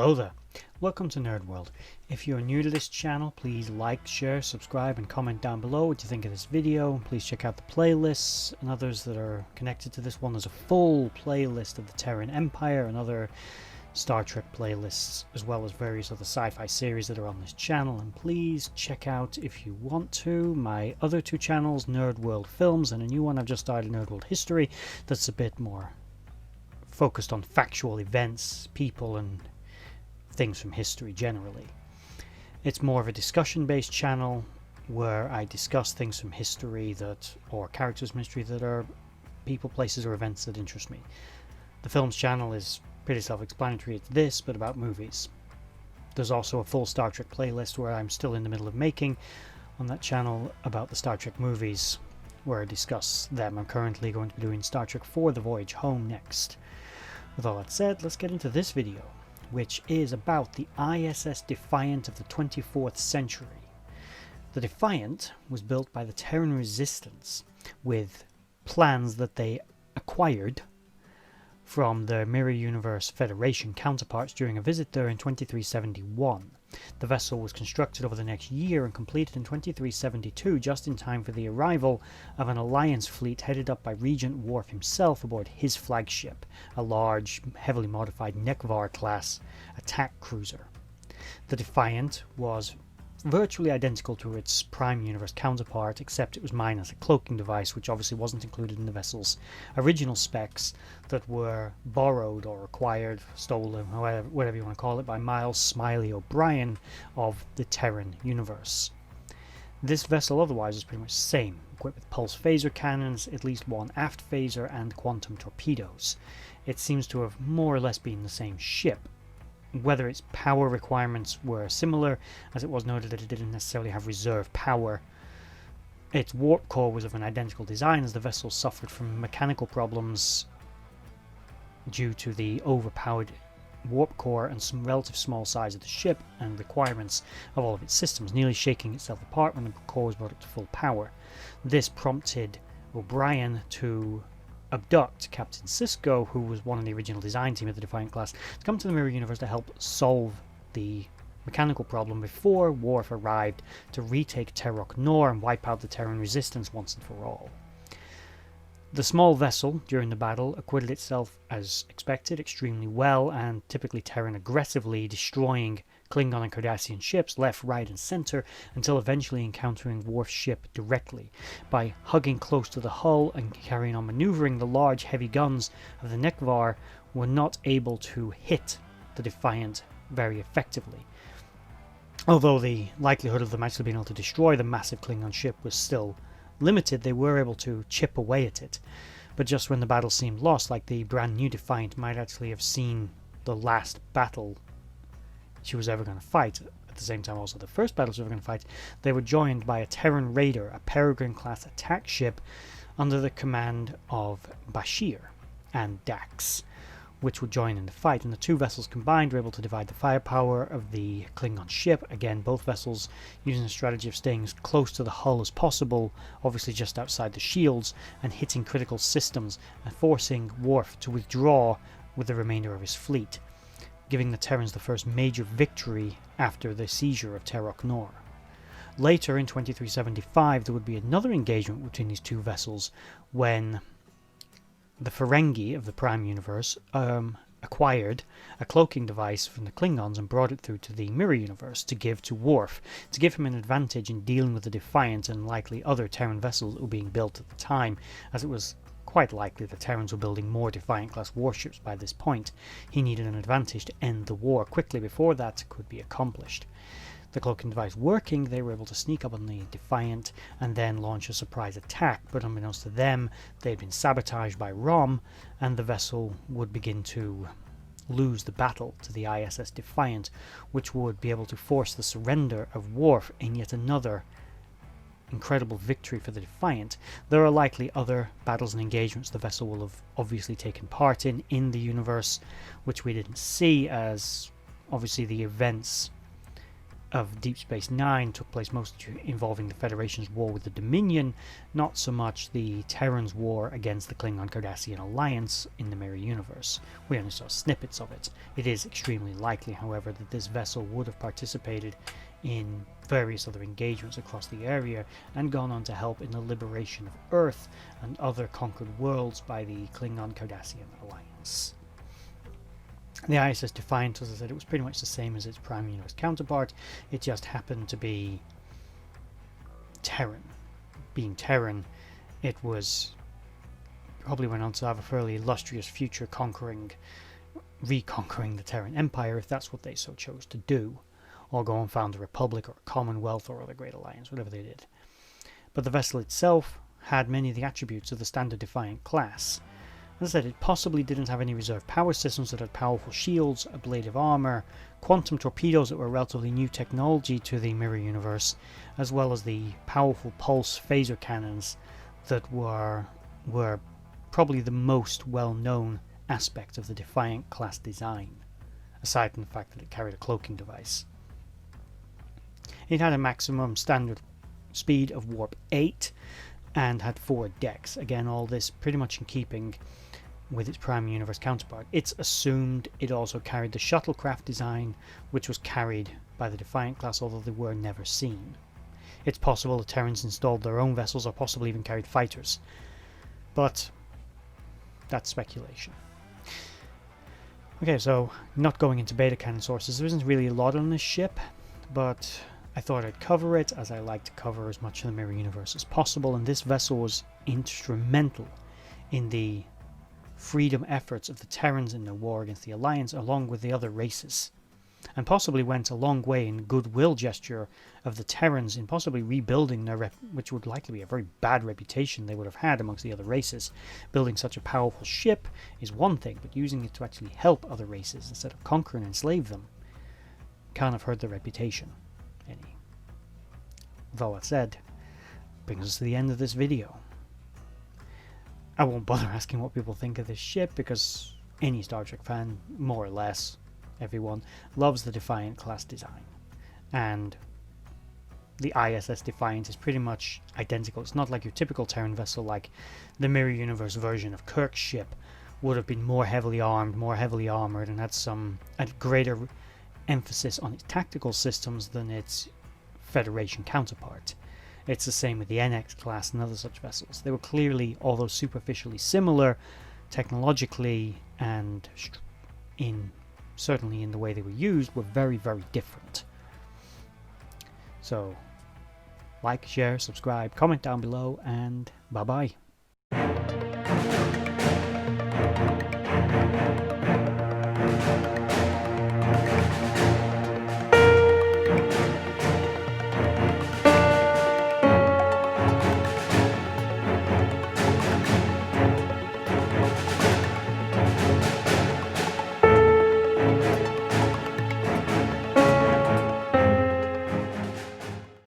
Hello there, welcome to Nerd.World. If you're new to this channel, please like, share, subscribe and comment down below what you think of this video. Please check out the playlists and others that are connected to this one. There's a full playlist of the Terran Empire and other Star Trek playlists, as well as various other sci-fi series that are on this channel. And please check out, if you want to, my other two channels, Nerd.World Films and a new one I've just started, Nerd.World History, that's a bit more focused on factual events, people and things from history generally. It's more of a discussion based channel where I discuss things from history or characters from history that are people, places or events that interest me. The films channel is pretty self-explanatory, it's this but about movies. There's also a full Star Trek playlist where I'm still in the middle of making on that channel about the Star Trek movies, where I discuss them. I'm currently going to be doing Star Trek IV: The Voyage Home next. With all that said, let's get into this video, which is about the ISS Defiant of the 24th century. The Defiant was built by the Terran Resistance with plans that they acquired from their Mirror Universe Federation counterparts during a visit there in 2371. The vessel was constructed over the next year and completed in 2372, just in time for the arrival of an Alliance fleet headed up by Regent Worf himself aboard his flagship, a large, heavily modified Nekvar-class attack cruiser. The Defiant was virtually identical to its Prime Universe counterpart, except it was minus a cloaking device, which obviously wasn't included in the vessel's original specs, that were borrowed or acquired, stolen, whatever you want to call it, by Miles Smiley O'Brien of the Terran universe. This vessel otherwise is pretty much the same, equipped with pulse phaser cannons, at least one aft phaser, and quantum torpedoes. It seems to have more or less been the same ship. Whether its power requirements were similar, as it was noted that it didn't necessarily have reserve power. Its warp core was of an identical design, as the vessel suffered from mechanical problems due to the overpowered warp core and some relative small size of the ship and requirements of all of its systems, nearly shaking itself apart when the core was brought up to full power. This prompted O'Brien to abduct Captain Sisko, who was one of the original design team of the Defiant class, to come to the Mirror Universe to help solve the mechanical problem before Worf arrived to retake Terok Nor and wipe out the Terran Resistance once and for all. The small vessel, during the battle, acquitted itself as expected extremely well, and typically Terran aggressively destroying Klingon and Cardassian ships left, right and centre, until eventually encountering Worf's ship directly. By hugging close to the hull and carrying on manoeuvring, the large heavy guns of the Nekvar were not able to hit the Defiant very effectively. Although the likelihood of them actually being able to destroy the massive Klingon ship was still limited, they were able to chip away at it. But just when the battle seemed lost, like the brand new Defiant might actually have seen the last battle she was ever going to fight, at the same time also the first battle she was ever going to fight, they were joined by a Terran Raider, a Peregrine class attack ship under the command of Bashir and Dax, which would join in the fight, and the two vessels combined were able to divide the firepower of the Klingon ship. Again, both vessels using a strategy of staying as close to the hull as possible, obviously just outside the shields, and hitting critical systems and forcing Worf to withdraw with the remainder of his fleet, giving the Terrans the first major victory after the seizure of Terok Nor. Later, in 2375, there would be another engagement between these two vessels when the Ferengi of the Prime Universe acquired a cloaking device from the Klingons and brought it through to the Mirror Universe to give to Worf, to give him an advantage in dealing with the Defiant and likely other Terran vessels that were being built at the time, as it was quite likely the Terrans were building more Defiant-class warships by this point. He needed an advantage to end the war quickly before that could be accomplished. The cloaking device working, they were able to sneak up on the Defiant and then launch a surprise attack, but unbeknownst to them, they had been sabotaged by Rom, and the vessel would begin to lose the battle to the ISS Defiant, which would be able to force the surrender of Worf in yet another incredible victory for the Defiant. There are likely other battles and engagements the vessel will have obviously taken part in the universe, which we didn't see, as obviously the events of Deep Space Nine took place mostly involving the Federation's war with the Dominion, not so much the Terran's war against the Klingon-Cardassian alliance in the Mirror Universe. We only saw snippets of it. It is extremely likely, however, that this vessel would have participated in various other engagements across the area and gone on to help in the liberation of Earth and other conquered worlds by the Klingon-Cardassian alliance. The ISS Defiant, as I said, it was pretty much the same as its Prime Universe counterpart. It just happened to be Terran. Being Terran, it was probably went on to have a fairly illustrious future reconquering the Terran Empire, if that's what they so chose to do, or go and found a republic or a commonwealth or other great alliance, whatever they did. But the vessel itself had many of the attributes of the standard Defiant class. As I said, it possibly didn't have any reserve power systems that had powerful shields, ablative armor, quantum torpedoes that were relatively new technology to the Mirror Universe, as well as the powerful pulse phaser cannons that were probably the most well-known aspect of the Defiant class design, aside from the fact that it carried a cloaking device. It had a maximum standard speed of warp 8 and had 4 decks. Again, all this pretty much in keeping with its Prime Universe counterpart. It's assumed it also carried the shuttlecraft design, which was carried by the Defiant class, although they were never seen. It's possible the Terrans installed their own vessels or possibly even carried fighters, but that's speculation. Okay, so not going into beta canon sources, there isn't really a lot on this ship, but I thought I'd cover it, as I like to cover as much of the Mirror Universe as possible, and this vessel was instrumental in the freedom efforts of the Terrans in the war against the Alliance, along with the other races, and possibly went a long way in goodwill gesture of the Terrans in possibly rebuilding their which would likely be a very bad reputation they would have had amongst the other races. Building such a powerful ship is one thing, but using it to actually help other races instead of conquer and enslave them can't have hurt their reputation any. With all that said, brings us to the end of this video. I won't bother asking what people think of this ship, because any Star Trek fan, more or less everyone, loves the Defiant class design. And the ISS Defiant is pretty much identical. It's not like your typical Terran vessel like the Mirror Universe version of Kirk's ship would have been more heavily armed, more heavily armored, and had a greater emphasis on its tactical systems than its Federation counterpart. It's the same with the NX class and other such vessels. They were clearly, although superficially similar, technologically and certainly in the way they were used, were very, very different. So, like, share, subscribe, comment down below, and bye-bye.